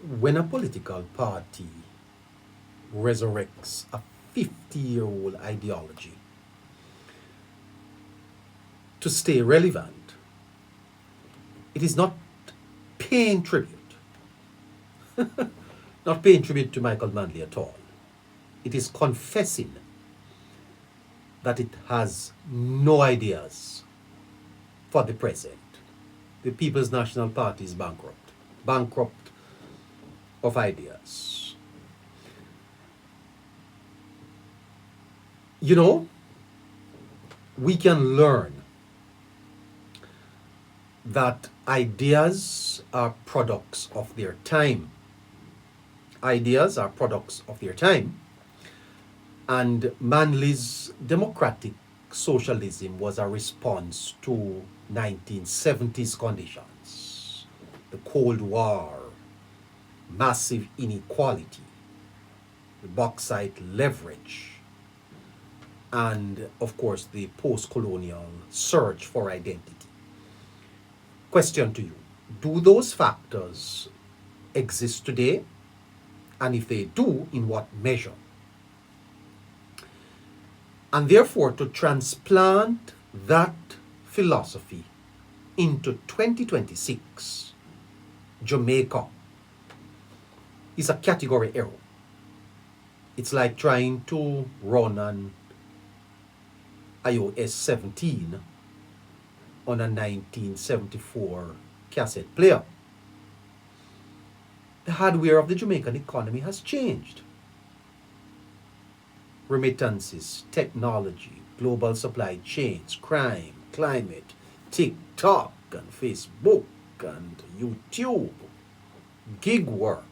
When a political party resurrects a 50-year-old ideology to stay relevant, it is not paying tribute, not paying tribute to Michael Manley at all. It is confessing that it has no ideas for the present. The People's National Party is bankrupt of ideas. You know, we can learn that ideas are products of their time. Ideas are products of their time. And Manley's democratic socialism was a response to 1970s conditions, the Cold War, massive inequality, the bauxite leverage, and of course the post-colonial search for identity. Question to you: do those factors exist today? And if they do, in what measure? And therefore, to transplant that philosophy into 2026, Jamaica is a category error. It's like trying to run an iOS 17 on a 1974 cassette player. The hardware of the Jamaican economy has changed. Remittances, technology, global supply chains, crime, climate, TikTok and Facebook and YouTube, gig work.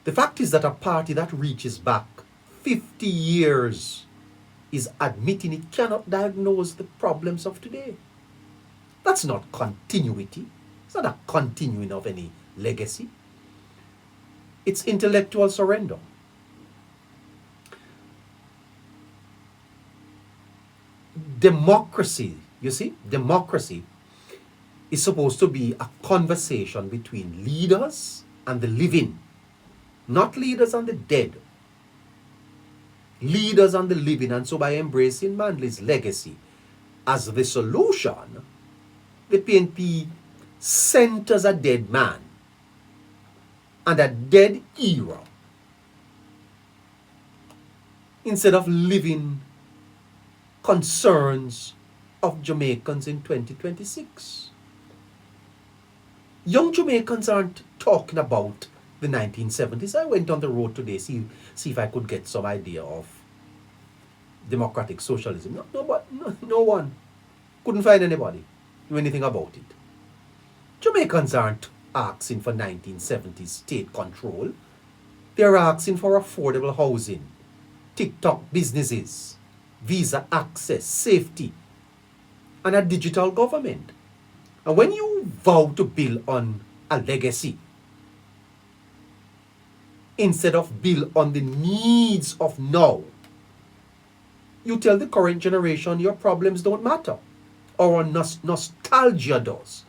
The fact is that a party that reaches back 50 years is admitting it cannot diagnose the problems of today. That's not continuity. It's not a continuing of any legacy. It's intellectual surrender. Democracy, you see, democracy is supposed to be a conversation between leaders and the living, not leaders and the dead. Leaders and the living. And so by embracing Manley's legacy as the solution, the PNP centers a dead man and a dead era instead of living concerns of Jamaicans in 2026. Young Jamaicans aren't talking about the 1970s. I went on the road today, see if I could get some idea of democratic socialism. No one. Couldn't find anybody knew anything about it. Jamaicans aren't asking for 1970s state control. They're asking for affordable housing, TikTok businesses, visa access, safety, and a digital government. And when you vow to build on a legacy, instead of build on the needs of now, you tell the current generation your problems don't matter. Or nostalgia does.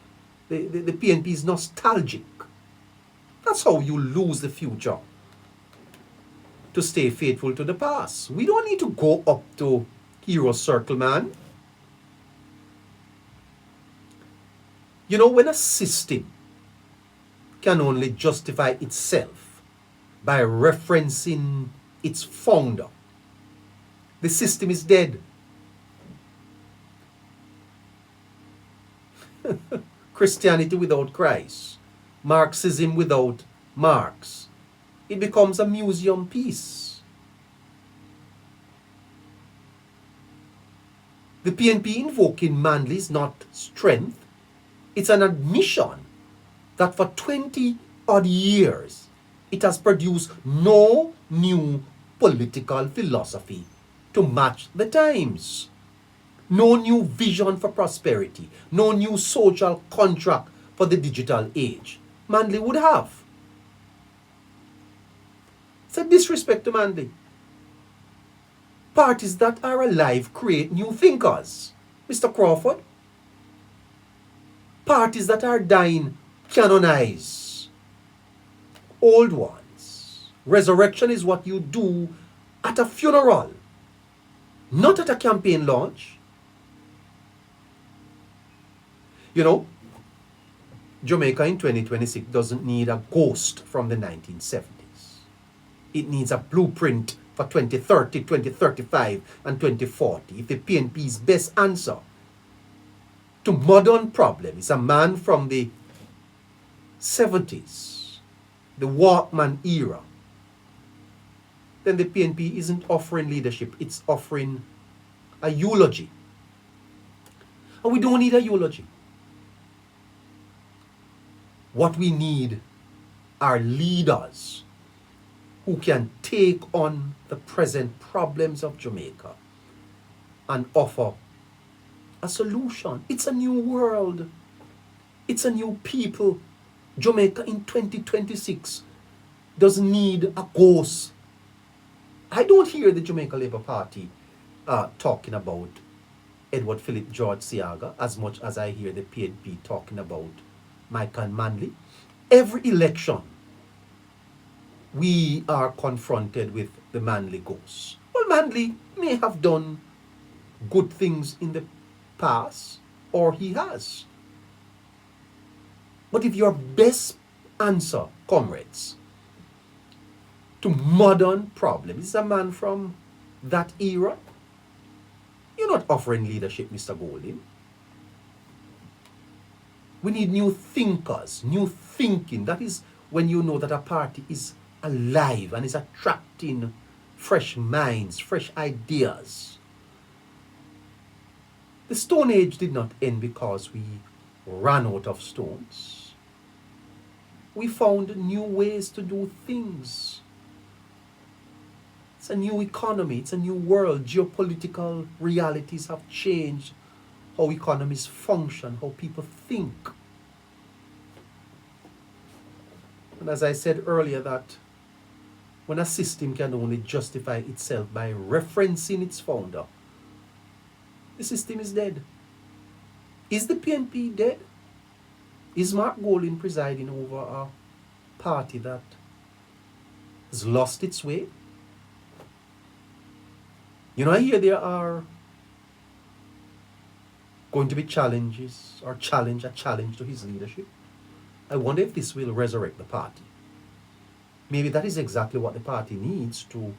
The PNP is nostalgic. That's how you lose the future. To stay faithful to the past. We don't need to go up to hero circle, man. You know, when a system can only justify itself by referencing its founder, the system is dead. Christianity without Christ, Marxism without Marx, it becomes a museum piece. The PNP invoking Manley is not strength. It's an admission that for 20 odd years, it has produced no new political philosophy to match the times. No new vision for prosperity. No new social contract for the digital age. Manley would have. It's a disrespect to Manley. Parties that are alive create new thinkers. Mr. Crawford. Parties that are dying canonize old ones. Resurrection is what you do at a funeral, not at a campaign launch. You know, Jamaica in 2026 doesn't need a ghost from the 1970s. It needs a blueprint for 2030, 2035, and 2040. If the PNP's best answer to modern problems is a man from the 70s, the Walkman era, then the PNP isn't offering leadership, it's offering a eulogy. And we don't need a eulogy. What we need are leaders who can take on the present problems of Jamaica and offer a solution. It's a new world. It's a new people. Jamaica in 2026 doesn't need a ghost. I don't hear the Jamaica Labour Party talking about Edward Philip George Siaga as much as I hear the PNP talking about Michael Manley. Every election, we are confronted with the Manley ghost. Well, Manley may have done good things in the past, or he has. But if your best answer, comrades, to modern problems is a man from that era, you're not offering leadership, Mr. Golding. We need new thinkers, new thinking. That is when you know that a party is alive and is attracting fresh minds, fresh ideas. The Stone Age did not end because we ran out of stones. We found new ways to do things. It's a new economy, it's a new world. Geopolitical realities have changed how economies function, how people think. And as I said earlier, that when a system can only justify itself by referencing its founder, the system is dead. Is the PNP dead? Is Mark Golding presiding over a party that has lost its way? You know, I hear there are going to be challenges, or a challenge to his leadership. I wonder if this will resurrect the party. Maybe that is exactly what the party needs, to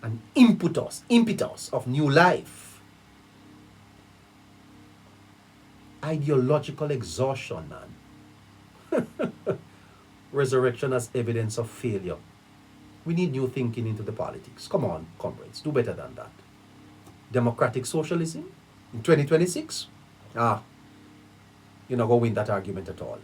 an impetus of new life. Ideological exhaustion, man. Resurrection as evidence of failure. We need new thinking into the politics. Come on, comrades, do better than that. Democratic socialism in 2026? You're not going to win that argument at all.